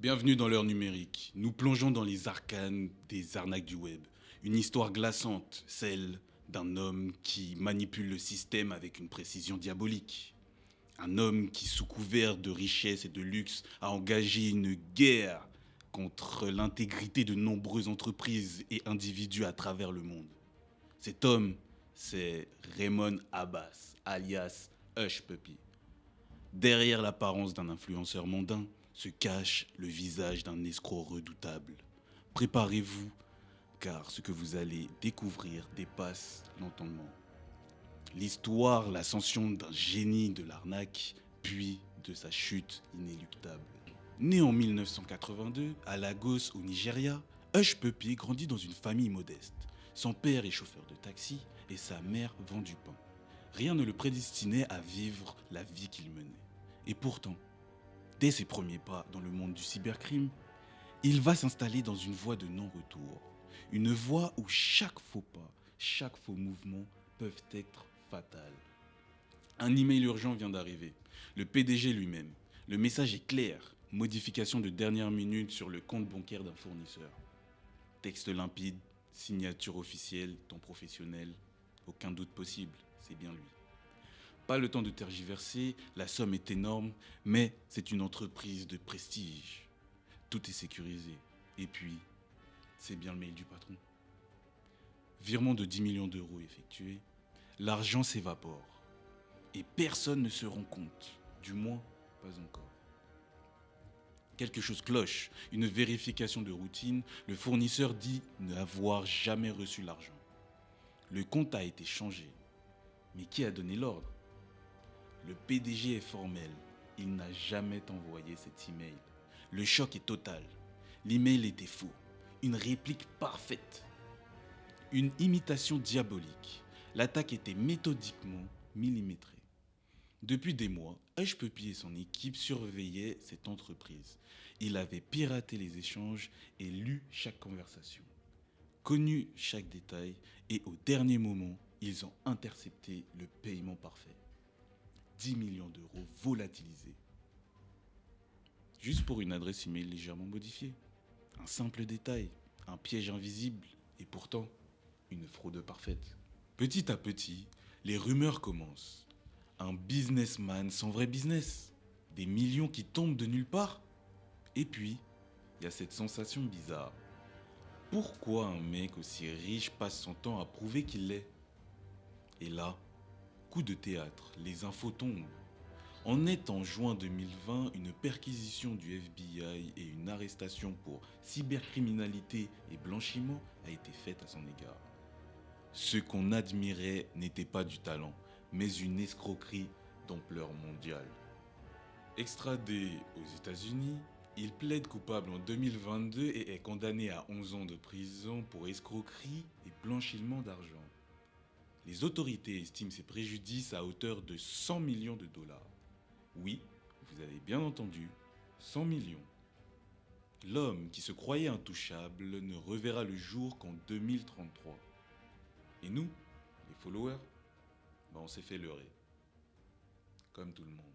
Bienvenue dans l'heure numérique. Nous plongeons dans les arcanes des arnaques du web. Une histoire glaçante, celle d'un homme qui manipule le système avec une précision diabolique. Un homme qui, sous couvert de richesse et de luxe, a engagé une guerre contre l'intégrité de nombreuses entreprises et individus à travers le monde. Cet homme, c'est Raymond Abbas, alias Hush Puppy. Derrière l'apparence d'un influenceur mondain se cache le visage d'un escroc redoutable. Préparez-vous, car ce que vous allez découvrir dépasse l'entendement. L'histoire, l'ascension d'un génie de l'arnaque, puis de sa chute inéluctable. Né en 1982 à Lagos au Nigeria, Hush Puppy grandit dans une famille modeste. Son père est chauffeur de taxi et sa mère vend du pain. Rien ne le prédestinait à vivre la vie qu'il menait. Et pourtant, dès ses premiers pas dans le monde du cybercrime, il va s'installer dans une voie de non-retour. Une voie où chaque faux pas, chaque faux mouvement peuvent être fatals. Un email urgent vient d'arriver. Le PDG lui-même. Le message est clair. Modification de dernière minute sur le compte bancaire d'un fournisseur. Texte limpide, signature officielle, ton professionnel. Aucun doute possible, c'est bien lui. Pas le temps de tergiverser, la somme est énorme, mais c'est une entreprise de prestige. Tout est sécurisé. Et puis, c'est bien le mail du patron. Virement de 10 millions d'euros effectué, l'argent s'évapore. Et personne ne se rend compte, du moins pas encore. Quelque chose cloche, une vérification de routine, le fournisseur dit n'avoir jamais reçu l'argent. Le compte a été changé. Mais qui a donné l'ordre ? Le PDG est formel, il n'a jamais envoyé cet email. Le choc est total. L'email était faux, une réplique parfaite, une imitation diabolique. L'attaque était méthodiquement millimétrée. Depuis des mois, Hush Puppy et son équipe surveillaient cette entreprise. Il avait piraté les échanges et lu chaque conversation, connu chaque détail et au dernier moment, ils ont intercepté le paiement parfait. 10 millions d'euros volatilisés. Juste pour une adresse email légèrement modifiée. Un simple détail, un piège invisible et pourtant une fraude parfaite. Petit à petit, les rumeurs commencent. Un businessman sans vrai business. Des millions qui tombent de nulle part. Et puis, il y a cette sensation bizarre. Pourquoi un mec aussi riche passe son temps à prouver qu'il l'est ? Et là, coup de théâtre, les infos tombent. En est en juin 2020, une perquisition du FBI et une arrestation pour cybercriminalité et blanchiment a été faite à son égard. Ce qu'on admirait n'était pas du talent, mais une escroquerie d'ampleur mondiale. Extradé aux États-Unis, il plaide coupable en 2022 et est condamné à 11 ans de prison pour escroquerie et blanchiment d'argent. Les autorités estiment ses préjudices à hauteur de 100 millions de dollars. Oui, vous avez bien entendu, 100 millions. L'homme qui se croyait intouchable ne reverra le jour qu'en 2033. Et nous, les followers, on s'est fait leurrer. Comme tout le monde.